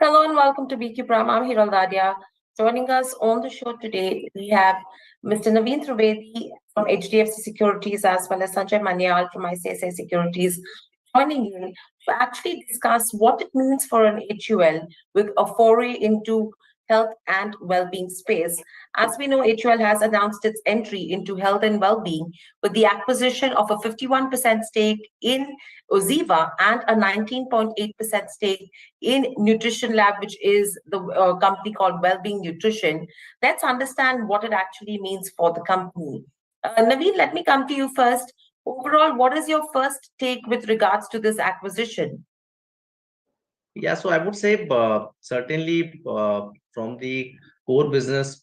Hello and welcome to BQ Prime. I'm Hiral Dadia. Joining us on the show today, we have Mr. Naveen Trivedi from HDFC Securities as well as Sanjay Manyal from ICICI Securities joining in to actually discuss what it means for an HUL with a foray into health and well-being space. As we know, HUL has announced its entry into health and well-being with the acquisition of a 51% stake in OZiva and a 19.8% stake in Nutrition Lab, which is the company called Wellbeing Nutrition. Let's understand what it actually means for the company. Naveen, let me come to you first. Overall, what is your first take with regards to this acquisition? Yeah, so I would say certainly from the core business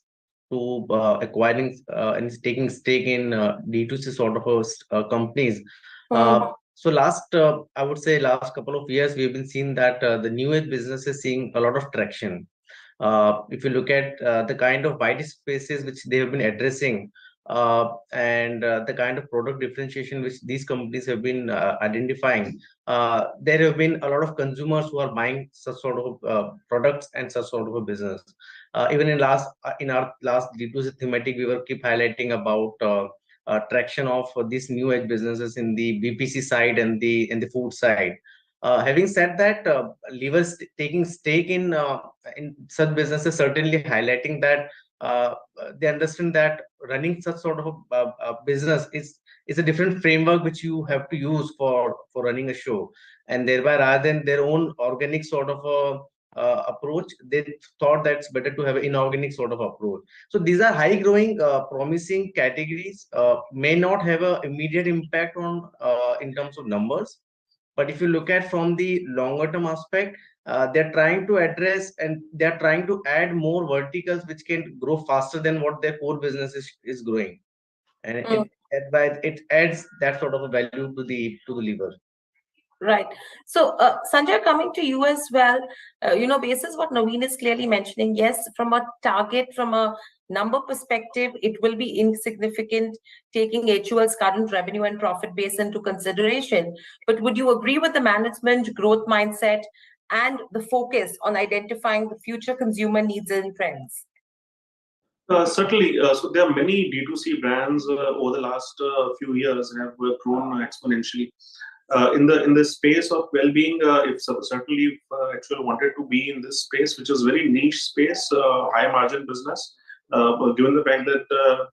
to acquiring and taking stake in D2C sort of companies. Hmm. So I would say last couple of years, we've been seeing that the new age business is seeing a lot of traction. If you look at the kind of wide spaces which they have been addressing, and the kind of product differentiation which these companies have been identifying, there have been a lot of consumers who are buying such sort of products and such sort of a business. Even in our last D2C thematic, we were keep highlighting about traction of these new age businesses in the BPC side and the food side. Having said that, levers taking stake in such businesses certainly highlighting that they understand that running such sort of a business is a different framework which you have to use for running a show, and thereby rather than their own organic sort of a approach, they thought that it's better to have an inorganic sort of approach. So these are high growing, promising categories. May not have an immediate impact on in terms of numbers, but if you look at from the longer term aspect, they're trying to address and they're trying to add more verticals which can grow faster than what their core business is growing, and it adds that sort of a value to the lever. Right. So, Sanjay, coming to you as well, basis what Naveen is clearly mentioning, yes, from a target, from a number perspective, it will be insignificant taking HUL's current revenue and profit base into consideration. But would you agree with the management growth mindset and the focus on identifying the future consumer needs and trends? Certainly. So there are many D2C brands over the last few years have grown exponentially. In the space of well-being, if certainly if HUL wanted to be in this space, which is very niche space, high margin business, but given the fact that the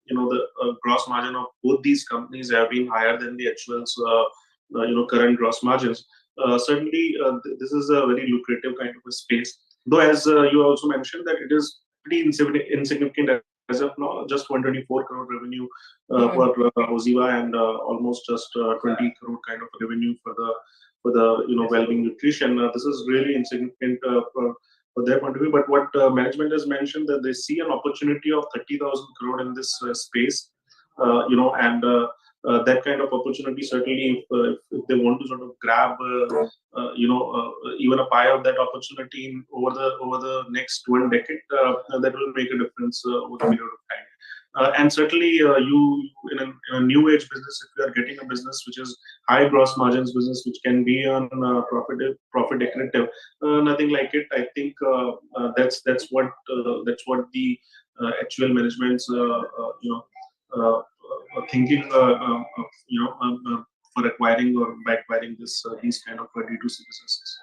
gross margin of both these companies have been higher than the HUL's current gross margins, certainly this is a very lucrative kind of a space. Though, as you also mentioned, that it is pretty insignificant as of now, just 124 crore revenue for OZiva, and almost just 20 crore kind of revenue for the well-being nutrition. This is really insignificant for their point of view. But what management has mentioned, that they see an opportunity of 30,000 crore in this space, and that kind of opportunity, certainly if they want to sort of grab even a pie of that opportunity over the next one decade, that will make a difference over the period of time. And certainly, you in a new age business, if you are getting a business which is high gross margins business, which can be on profit accretive, nothing like it. I think that's what the HUL management's thinking, for acquiring or by acquiring these kind of D2C businesses.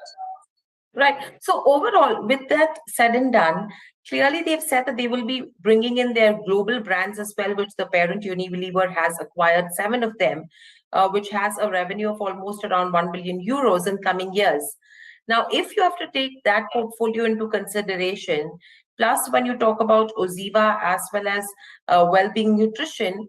Right. So overall, with that said and done, clearly they've said that they will be bringing in their global brands as well, which the parent Unilever has acquired 7 of them, which has a revenue of almost around 1 billion euros in coming years. Now, if you have to take that portfolio into consideration, plus when you talk about OZiva as well as well-being nutrition,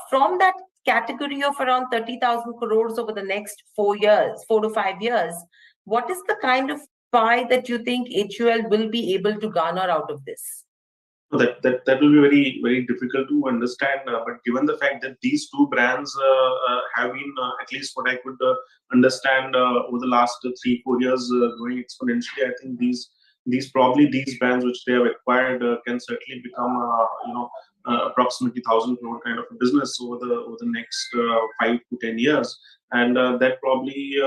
from that category of around 30,000 crores over the next 4 years, 4 to 5 years, what is the kind of pie that you think HUL will be able to garner out of this? That will be very, very difficult to understand. But given the fact that these two brands have been, at least what I could understand, over the last 3-4 years, growing exponentially, I think these brands which they have acquired can certainly become approximately 1,000 crore kind of a business over the next 5 to 10 years, and that probably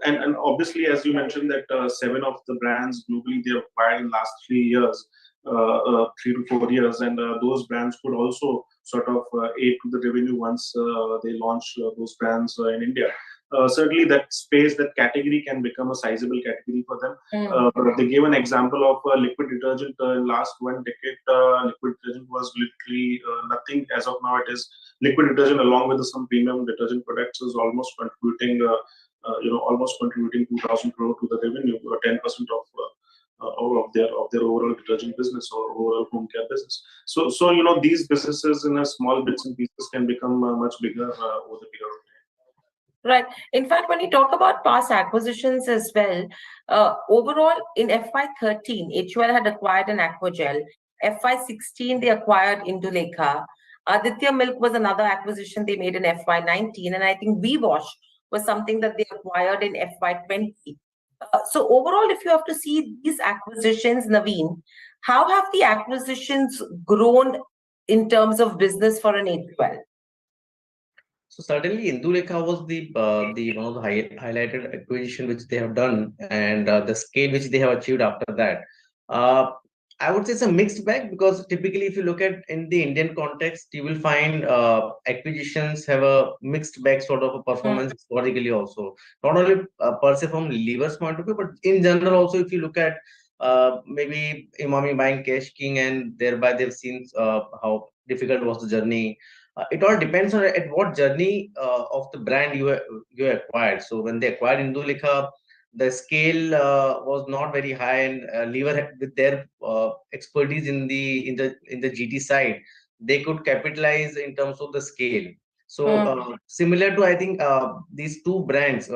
And obviously, as you mentioned, that 7 of the brands globally they acquired in last 3 years, 3 to 4 years, and those brands could also sort of aid to the revenue once they launch those brands in India. Certainly, that space, that category can become a sizable category for them. They gave an example of liquid detergent. In last 1 decade, liquid detergent was literally nothing. As of now, it is liquid detergent along with some premium detergent products is almost contributing, almost contributing 2,000 crore to the revenue, or 10% of their overall detergent business or overall home care business. So these businesses in a small bits and pieces can become much bigger over the period of time. Right. In fact, when you talk about past acquisitions as well, overall in FY13, HUL had acquired an Aquagel. FY16, they acquired Indulekha. Aditya Milk was another acquisition they made in FY19. And I think VWash was something that they acquired in FY20. So overall, if you have to see these acquisitions, Naveen, how have the acquisitions grown in terms of business for an HUL? So certainly, Indulekha was the one of the highlighted acquisition which they have done, and the scale which they have achieved after that. Uh, I would say it's a mixed bag, because typically, if you look at in the Indian context, you will find acquisitions have a mixed bag sort of a performance historically also. Not only per se from Lever's point of view, but in general also, if you look at maybe Imami buying Cash King, and thereby they've seen how difficult was the journey. It all depends on at what journey of the brand you acquired. So when they acquired Indulekha, the scale was not very high, and Lever with their expertise in the GT side, they could capitalize in terms of the scale. So similar to, I think, these two brands,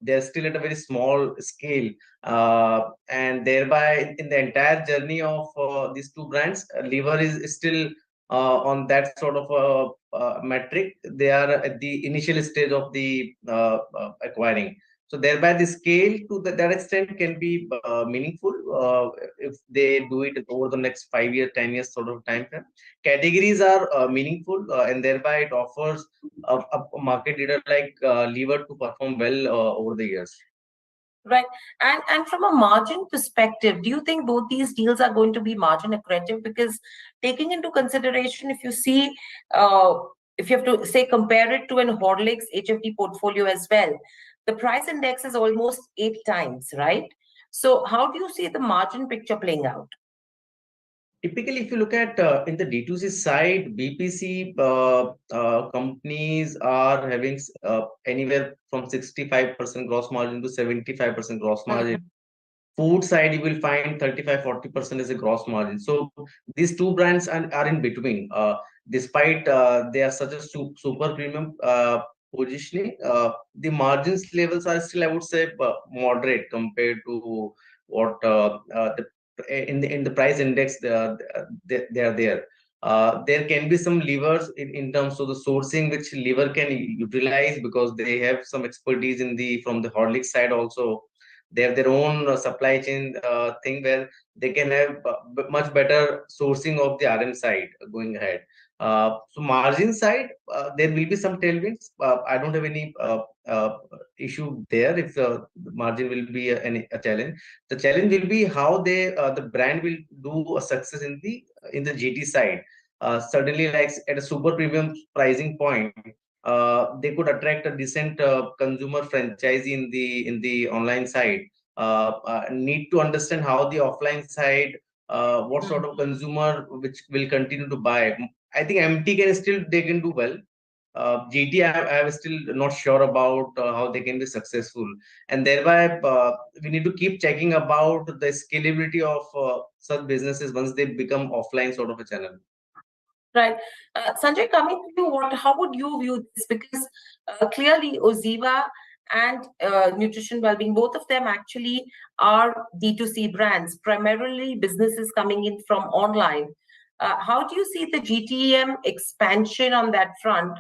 they're still at a very small scale, and thereby in the entire journey of these two brands, Lever is still on that sort of a metric. They are at the initial stage of the acquiring. So thereby the scale to that extent can be meaningful if they do it over the next 5 years, 10 years sort of time frame. Categories are meaningful, and thereby it offers a market leader like Lever to perform well over the years. Right. And from a margin perspective, do you think both these deals are going to be margin accretive? Because taking into consideration, if you see, if you have to say compare it to an Horlicks HFD portfolio as well, the price index is almost 8 times, right? So how do you see the margin picture playing out? Typically, if you look at in the D2C side, BPC companies are having anywhere from 65% gross margin to 75% gross margin. Food side, you will find 35-40% is a gross margin. So these two brands are in between. Despite they are such a super premium positioning, the margins levels are still, I would say, moderate compared to what in the price index they are there. There can be some levers in terms of the sourcing which Lever can utilize, because they have some expertise from the Horlicks side also. They have their own supply chain thing, where they can have much better sourcing of the RM side going ahead. So margin side, there will be some tailwinds. I don't have any issue there if the margin will be a challenge. The challenge will be how the brand will do a success in the GT side. Certainly, like at a super premium pricing point, they could attract a decent consumer franchisee in the online side. Need to understand how the offline side, what sort of consumer which will continue to buy. I think MT they can do well. GT, I am still not sure about how they can be successful, and thereby we need to keep checking about the scalability of such businesses once they become offline sort of a channel. Right. Sanjay, coming to you, how would you view this? Because clearly OZiva and Nutrition Wellbeing, both of them actually are D2C brands, primarily businesses coming in from online. How do you see the GTM expansion on that front?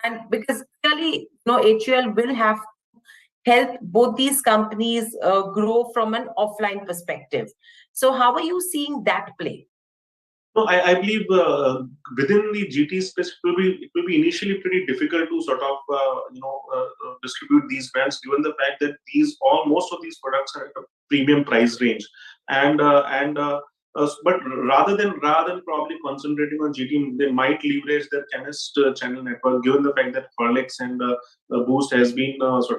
And because clearly, HUL will have to help both these companies grow from an offline perspective. So how are you seeing that play? No, I believe within the GT space, it will be initially pretty difficult to sort of distribute these brands, given the fact that most of these products are at a premium price range, and but rather than probably concentrating on GT, they might leverage their chemist channel network, given the fact that Horlicks and Boost has been also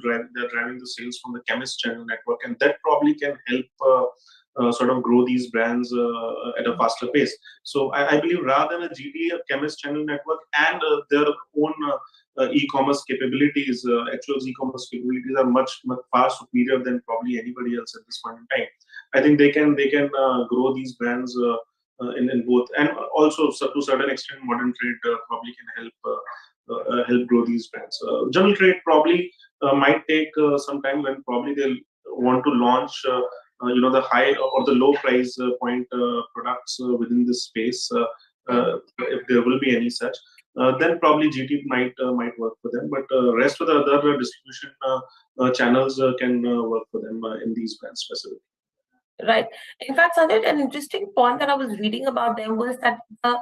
driving the sales from the chemist channel network, and that probably can help. Sort of grow these brands at a faster pace. So I believe rather than a GT, chemist channel network, and their own e-commerce capabilities, actual e-commerce capabilities are much far superior than probably anybody else at this point in time. I think they can grow these brands in both, and also to certain extent, modern trade probably can help grow these brands. General trade probably might take some time, when probably they'll want to launch the high or the low price point products within this space, if there will be any such. Then probably GT might work for them, but rest of the other distribution channels can work for them in these brands specifically. Right. In fact, Sanjay, an interesting point that I was reading about them was that the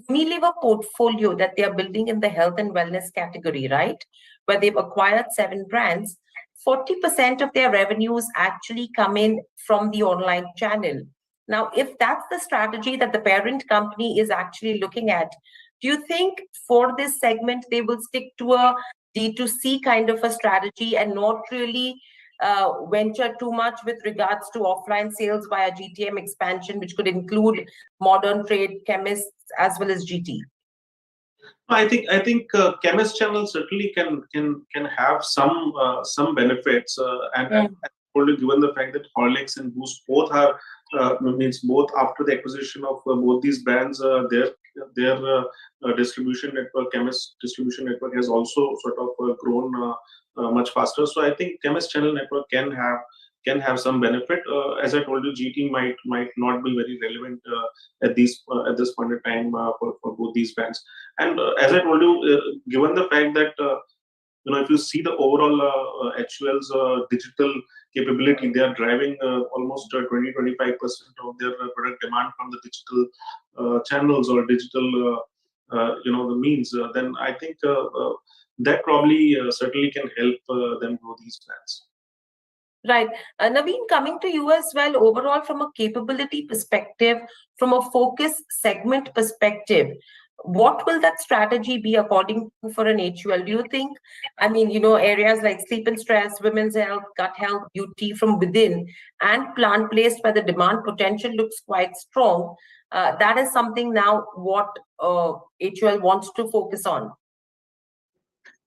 Unilever portfolio that they are building in the health and wellness category, right, where they've acquired 7 brands, 40% of their revenues actually come in from the online channel. Now, if that's the strategy that the parent company is actually looking at, do you think for this segment they will stick to a D2C kind of a strategy and not really venture too much with regards to offline sales via GTM expansion, which could include modern trade, chemists, as well as GT? I think chemist channel certainly can have some benefits, and only given the fact that Horlicks and Boost both are means both after the acquisition of both these brands, their distribution network, chemist distribution network, has also sort of grown much faster. So I think chemist channel network can have some benefit. As I told you, GT might not be very relevant at this point in time for both these brands. And as I told you, given the fact that if you see the overall HUL's digital capability, they are driving almost 20-25% of their product demand from the digital channels or digital the means. Then I think that probably certainly can help them grow these brands. Right. Naveen, coming to you as well, overall from a capability perspective, from a focus segment perspective, what will that strategy be according to for an HUL? Do you think, areas like sleep and stress, women's health, gut health, beauty from within, and plant-based where the demand potential looks quite strong, that is something now what HUL wants to focus on?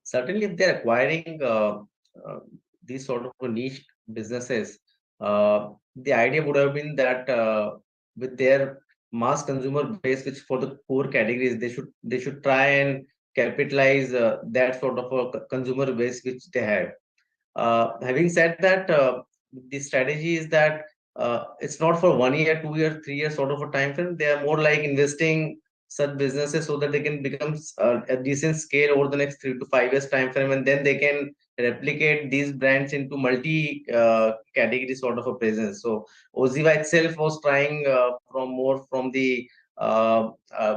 Certainly, if they're acquiring these sort of niche businesses, the idea would have been that with their mass consumer base, which for the core categories, they should try and capitalize that sort of a consumer base which they have. Having said that, the strategy is that it's not for 1 year, 2 year, 3 year sort of a time frame. They are more like investing such businesses so that they can become a decent scale over the next 3 to 5 years time frame, and then they can replicate these brands into multi category sort of a presence. So OZiva itself was trying from the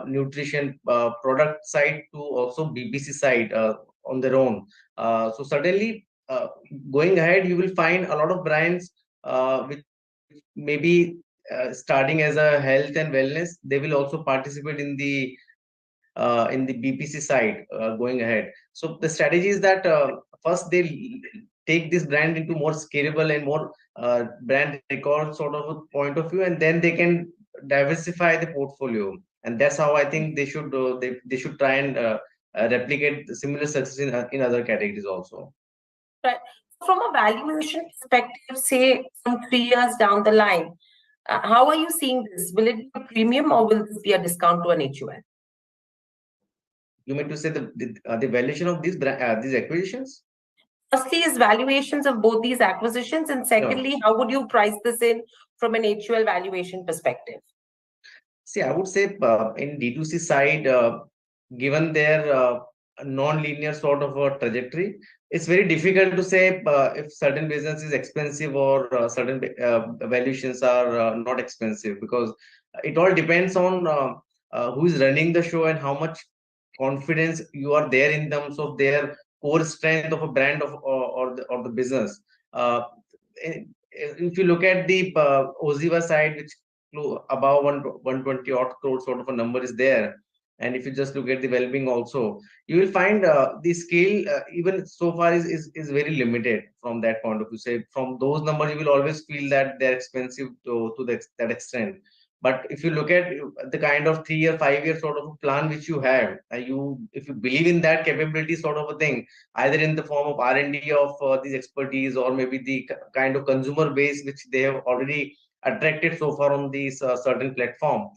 nutrition product side to also BBC side on their own. So certainly going ahead, you will find a lot of brands which maybe starting as a health and wellness, they will also participate in the BPC side going ahead. So the strategy is that first they take this brand into more scalable and more brand record sort of a point of view, and then they can diversify the portfolio. And that's how I think they should try and replicate similar success in other categories also. Right. From a valuation perspective, say from 3 years down the line, how are you seeing this? Will it be a premium or will this be a discount to an HUL? You mean to say the valuation of these acquisitions? Firstly, is valuations of both these acquisitions, and secondly, how would you price this in from an HUL valuation perspective? See, I would say in D2C side, given their non-linear sort of a trajectory, it's very difficult to say if certain business is expensive or certain valuations are not expensive, because It all depends on who is running the show and how much confidence you are there in terms of their core strength of a brand of or the business. Uh, if you look at the OZiva side, which above 120 odd crore sort of a number is there, and if you just look at the Wellbeing also, you will find the scale even so far is very limited from that point of view. Say from those numbers, you will always feel that they're expensive to that extent. But if you look at the kind of 3 year, 5 year sort of a plan which you have, if you believe in that capability sort of a thing, either in the form of R&D of these expertise, or maybe the kind of consumer base which they have already attracted so far on these certain platform.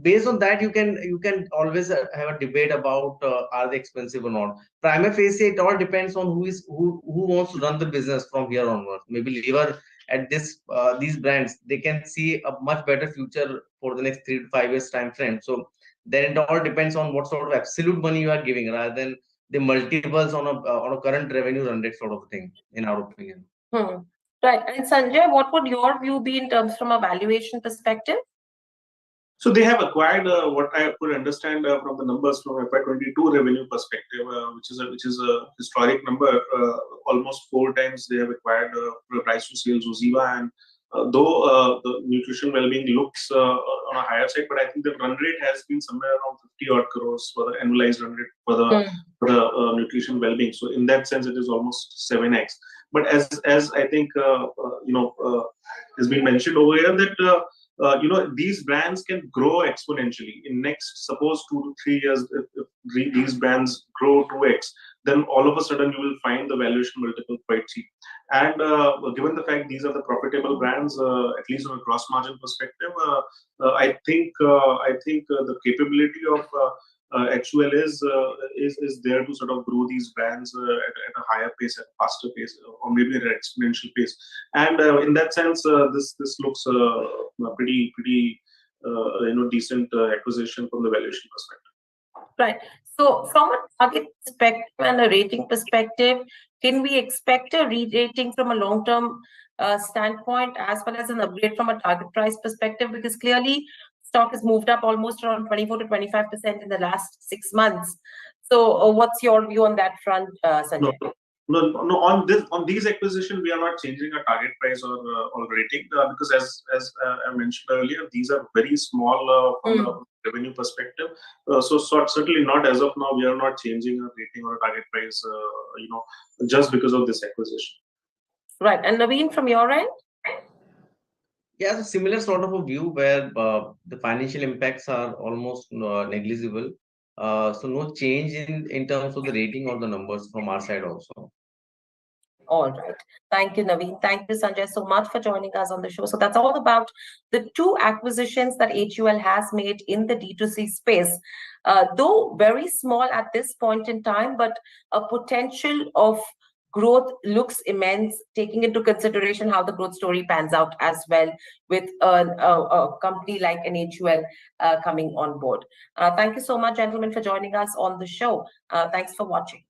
Based on that, you can always have a debate about are they expensive or not. Prima facie, it all depends on who wants to run the business from here onwards. Maybe Lever at these brands, they can see a much better future for the next 3 to 5 years time frame. So then it all depends on what sort of absolute money you are giving, rather than the multiples on a current revenue run rate sort of thing, in our opinion. Right. And Sanjay, what would your view be in terms from a valuation perspective? So they have acquired what I could understand from the numbers from FY22 revenue perspective, which is a historic number. Almost 4 times they have acquired price to sales OZiva, and though the nutrition well-being looks on a higher side, but I think the run rate has been somewhere around 50 odd crores for the annualized run rate for the nutrition well-being. So in that sense, it is almost 7x. But as I think has been mentioned over here, that these brands can grow exponentially in next, suppose 2 to 3 years. If these brands grow 2x, then all of a sudden you will find the valuation multiple quite cheap. And given the fact these are the profitable brands, at least on a gross margin perspective, I think the capability of HUL is there to sort of grow these brands at a higher pace, at a faster pace, or maybe at an exponential pace. And in that sense, this looks pretty decent acquisition from the valuation perspective. Right. So from a target perspective and a rating perspective, can we expect a re-rating from a long-term standpoint, as well as an upgrade from a target price perspective? Because clearly stock has moved up almost around 24 to 25% in the last 6 months. So what's your view on that front, Sanjay? No. On these acquisitions, we are not changing our target price or rating, because as I mentioned earlier, these are very small from the revenue perspective. So certainly not as of now. We are not changing our rating or target price, just because of this acquisition. Right. And Naveen, from your end? Yeah, so similar sort of a view where the financial impacts are almost negligible. So no change in terms of the rating or the numbers from our side also. All right. Thank you, Naveen. Thank you, Sanjay, so much for joining us on the show. So that's all about the 2 acquisitions that HUL has made in the D2C space. Though very small at this point in time, but a potential of growth looks immense, taking into consideration how the growth story pans out as well, with a company like an HUL coming on board. Thank you so much, gentlemen, for joining us on the show. Thanks for watching.